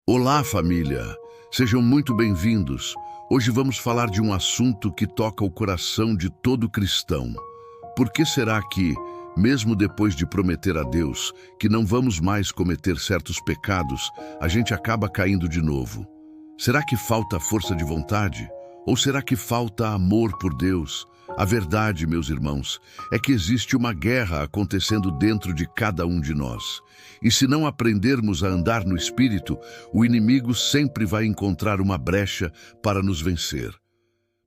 Olá, família! Sejam muito bem-vindos. Hoje vamos falar de um assunto que toca o coração de todo cristão. Por que será que, mesmo depois de prometer a Deus que não vamos mais cometer certos pecados, a gente acaba caindo de novo? Será que falta força de vontade? Ou será que falta amor por Deus? A verdade, meus irmãos, é que existe uma guerra acontecendo dentro de cada um de nós. E se não aprendermos a andar no Espírito, o inimigo sempre vai encontrar uma brecha para nos vencer.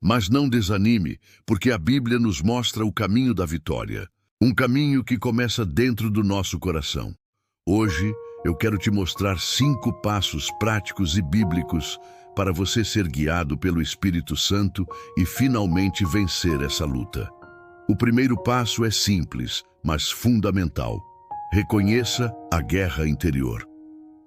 Mas não desanime, porque a Bíblia nos mostra o caminho da vitória. Um caminho que começa dentro do nosso coração. Hoje, eu quero te mostrar 5 passos práticos e bíblicos para você ser guiado pelo Espírito Santo e finalmente vencer essa luta. O primeiro passo é simples, mas fundamental. Reconheça a guerra interior.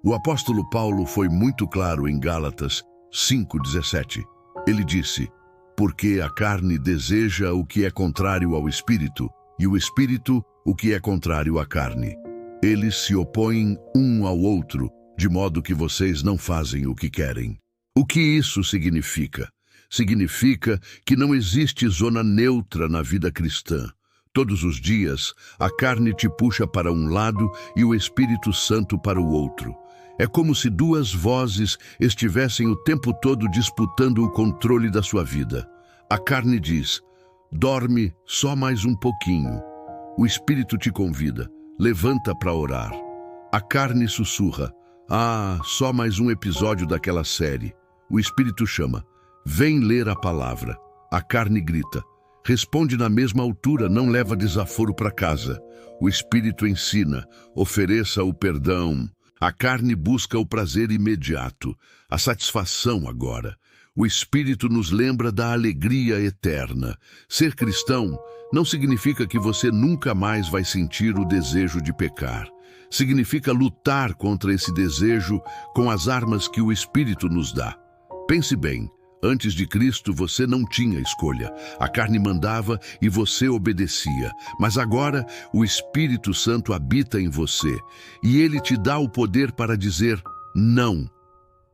O apóstolo Paulo foi muito claro em Gálatas 5:17. Ele disse: porque a carne deseja o que é contrário ao Espírito, e o Espírito o que é contrário à carne. Eles se opõem um ao outro, de modo que vocês não fazem o que querem. O que isso significa? Significa que não existe zona neutra na vida cristã. Todos os dias, a carne te puxa para um lado e o Espírito Santo para o outro. É como se 2 vozes estivessem o tempo todo disputando o controle da sua vida. A carne diz: dorme só mais um pouquinho. O Espírito te convida: levanta para orar. A carne sussurra: só mais um episódio daquela série. O Espírito chama: vem ler a palavra. A carne grita: responde na mesma altura, não leva desaforo para casa. O Espírito ensina: ofereça o perdão. A carne busca o prazer imediato, a satisfação agora. O Espírito nos lembra da alegria eterna. Ser cristão não significa que você nunca mais vai sentir o desejo de pecar. Significa lutar contra esse desejo com as armas que o Espírito nos dá. Pense bem, antes de Cristo você não tinha escolha. A carne mandava e você obedecia. Mas agora o Espírito Santo habita em você e ele te dá o poder para dizer não.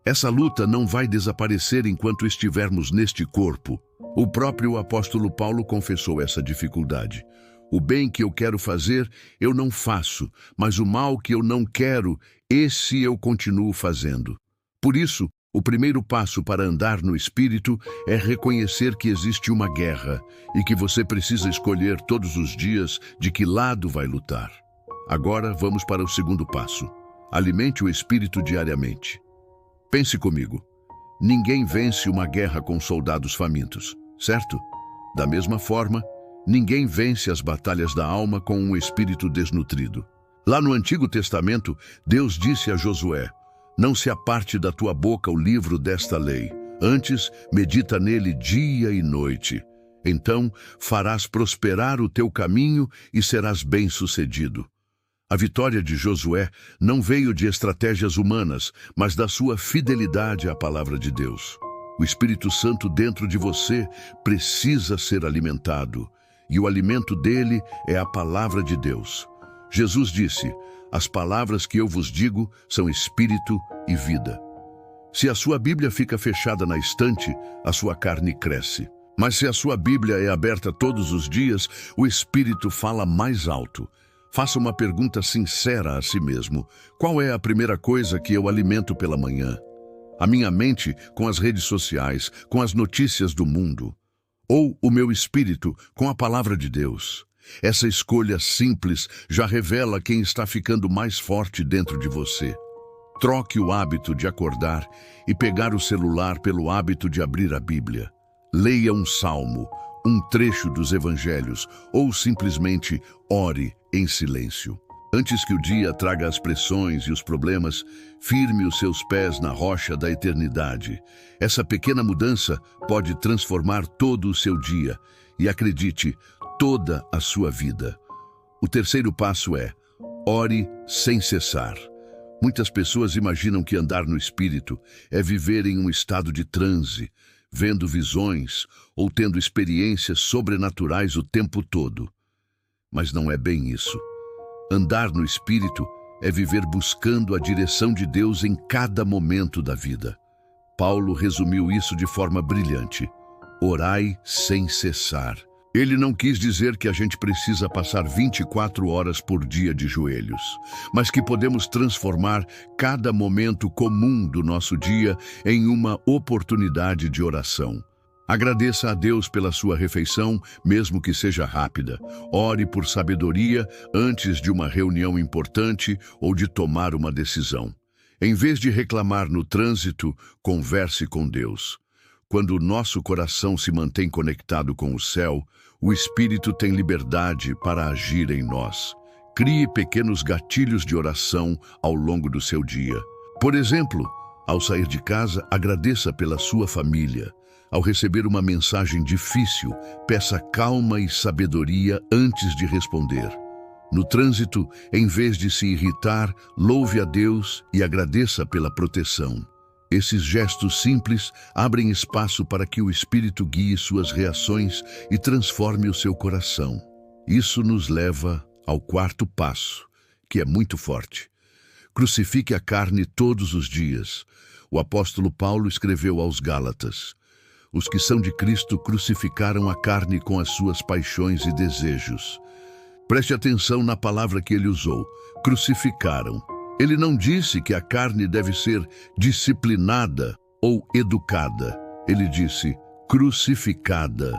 Essa luta não vai desaparecer enquanto estivermos neste corpo. O próprio apóstolo Paulo confessou essa dificuldade. O bem que eu quero fazer, eu não faço, mas o mal que eu não quero, esse eu continuo fazendo. Por isso, o primeiro passo para andar no Espírito é reconhecer que existe uma guerra e que você precisa escolher todos os dias de que lado vai lutar. Agora vamos para o segundo passo. Alimente o Espírito diariamente. Pense comigo. Ninguém vence uma guerra com soldados famintos, certo? Da mesma forma, ninguém vence as batalhas da alma com um espírito desnutrido. Lá no Antigo Testamento, Deus disse a Josué: não se aparte da tua boca o livro desta lei. Antes, medita nele dia e noite. Então, farás prosperar o teu caminho e serás bem-sucedido. A vitória de Josué não veio de estratégias humanas, mas da sua fidelidade à palavra de Deus. O Espírito Santo dentro de você precisa ser alimentado, e o alimento dele é a palavra de Deus. Jesus disse: as palavras que eu vos digo são espírito e vida. Se a sua Bíblia fica fechada na estante, a sua carne cresce. Mas se a sua Bíblia é aberta todos os dias, o Espírito fala mais alto. Faça uma pergunta sincera a si mesmo. Qual é a primeira coisa que eu alimento pela manhã? A minha mente com as redes sociais, com as notícias do mundo? Ou o meu espírito com a palavra de Deus? Essa escolha simples já revela quem está ficando mais forte dentro de você. Troque o hábito de acordar e pegar o celular pelo hábito de abrir a Bíblia. Leia um salmo, um trecho dos evangelhos ou simplesmente ore em silêncio. Antes que o dia traga as pressões e os problemas, firme os seus pés na rocha da eternidade. Essa pequena mudança pode transformar todo o seu dia e, acredite, toda a sua vida. O terceiro passo é: ore sem cessar. Muitas pessoas imaginam que andar no Espírito é viver em um estado de transe, vendo visões ou tendo experiências sobrenaturais o tempo todo. Mas não é bem isso. Andar no Espírito é viver buscando a direção de Deus em cada momento da vida. Paulo resumiu isso de forma brilhante: orai sem cessar. Ele não quis dizer que a gente precisa passar 24 horas por dia de joelhos, mas que podemos transformar cada momento comum do nosso dia em uma oportunidade de oração. Agradeça a Deus pela sua refeição, mesmo que seja rápida. Ore por sabedoria antes de uma reunião importante ou de tomar uma decisão. Em vez de reclamar no trânsito, converse com Deus. Quando o nosso coração se mantém conectado com o céu, o Espírito tem liberdade para agir em nós. Crie pequenos gatilhos de oração ao longo do seu dia. Por exemplo, ao sair de casa, agradeça pela sua família. Ao receber uma mensagem difícil, peça calma e sabedoria antes de responder. No trânsito, em vez de se irritar, louve a Deus e agradeça pela proteção. Esses gestos simples abrem espaço para que o Espírito guie suas reações e transforme o seu coração. Isso nos leva ao quarto passo, que é muito forte. Crucifique a carne todos os dias. O apóstolo Paulo escreveu aos Gálatas: os que são de Cristo crucificaram a carne com as suas paixões e desejos. Preste atenção na palavra que ele usou: crucificaram. Ele não disse que a carne deve ser disciplinada ou educada. Ele disse crucificada.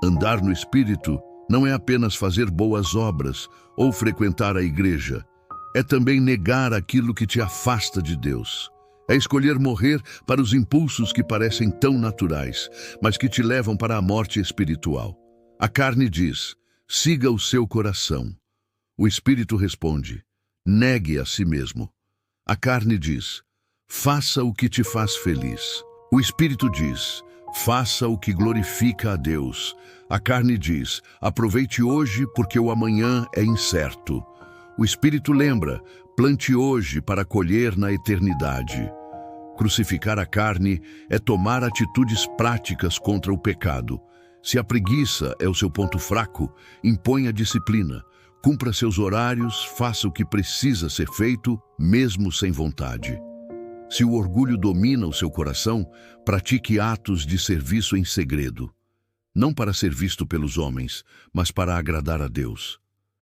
Andar no Espírito não é apenas fazer boas obras ou frequentar a igreja. É também negar aquilo que te afasta de Deus. É escolher morrer para os impulsos que parecem tão naturais, mas que te levam para a morte espiritual. A carne diz: siga o seu coração. O Espírito responde: negue a si mesmo. A carne diz: faça o que te faz feliz. O Espírito diz: faça o que glorifica a Deus. A carne diz: aproveite hoje porque o amanhã é incerto. O Espírito lembra: plante hoje para colher na eternidade. Crucificar a carne é tomar atitudes práticas contra o pecado. Se a preguiça é o seu ponto fraco, imponha disciplina. Cumpra seus horários, faça o que precisa ser feito, mesmo sem vontade. Se o orgulho domina o seu coração, pratique atos de serviço em segredo. Não para ser visto pelos homens, mas para agradar a Deus.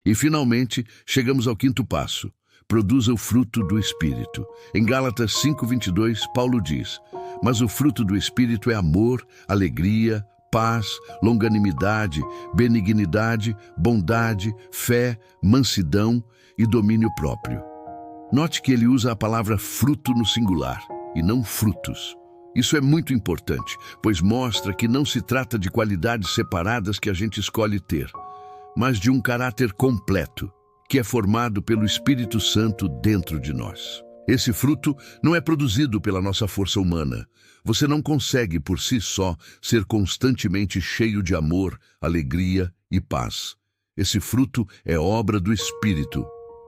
E, finalmente, chegamos ao quinto passo: produza o fruto do Espírito. Em Gálatas 5:22, Paulo diz: mas o fruto do Espírito é amor, alegria, paz, longanimidade, benignidade, bondade, fé, mansidão e domínio próprio. Note que ele usa a palavra fruto no singular e não frutos. Isso é muito importante, pois mostra que não se trata de qualidades separadas que a gente escolhe ter, mas de um caráter completo, que é formado pelo Espírito Santo dentro de nós. Esse fruto não é produzido pela nossa força humana. Você não consegue, por si só, ser constantemente cheio de amor, alegria e paz. Esse fruto é obra do Espírito.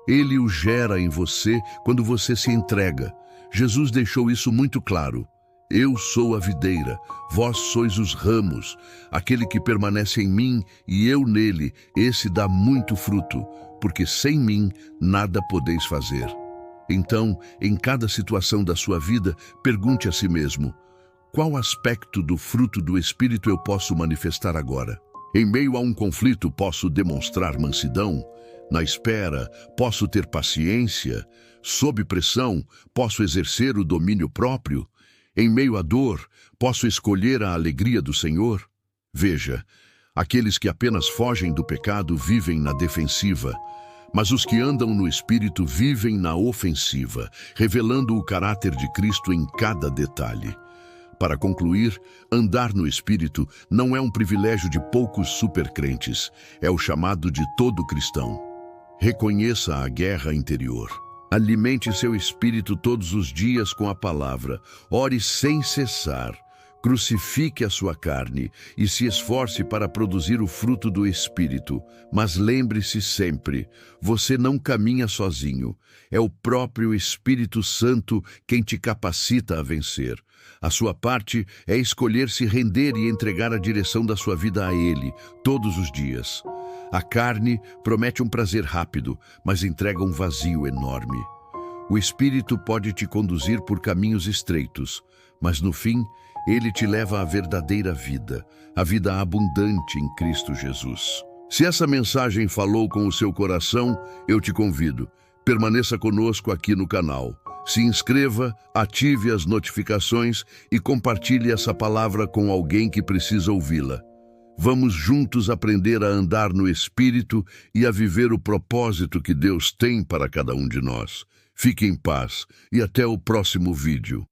Ele o gera em você quando você se entrega. Jesus deixou isso muito claro: eu sou a videira, vós sois os ramos. Aquele que permanece em mim e eu nele, esse dá muito fruto, porque sem mim nada podeis fazer. Então, em cada situação da sua vida, pergunte a si mesmo: qual aspecto do fruto do Espírito eu posso manifestar agora? Em meio a um conflito, posso demonstrar mansidão? Na espera, posso ter paciência? Sob pressão, posso exercer o domínio próprio? Em meio à dor, posso escolher a alegria do Senhor? Veja, aqueles que apenas fogem do pecado vivem na defensiva, mas os que andam no Espírito vivem na ofensiva, revelando o caráter de Cristo em cada detalhe. Para concluir, andar no Espírito não é um privilégio de poucos supercrentes, é o chamado de todo cristão. Reconheça a guerra interior. Alimente seu espírito todos os dias com a palavra. Ore sem cessar. Crucifique a sua carne e se esforce para produzir o fruto do Espírito. Mas lembre-se sempre, você não caminha sozinho. É o próprio Espírito Santo quem te capacita a vencer. A sua parte é escolher se render e entregar a direção da sua vida a Ele, todos os dias. A carne promete um prazer rápido, mas entrega um vazio enorme. O Espírito pode te conduzir por caminhos estreitos, mas no fim, ele te leva à verdadeira vida, a vida abundante em Cristo Jesus. Se essa mensagem falou com o seu coração, eu te convido. Permaneça conosco aqui no canal. Se inscreva, ative as notificações e compartilhe essa palavra com alguém que precisa ouvi-la. Vamos juntos aprender a andar no Espírito e a viver o propósito que Deus tem para cada um de nós. Fique em paz e até o próximo vídeo.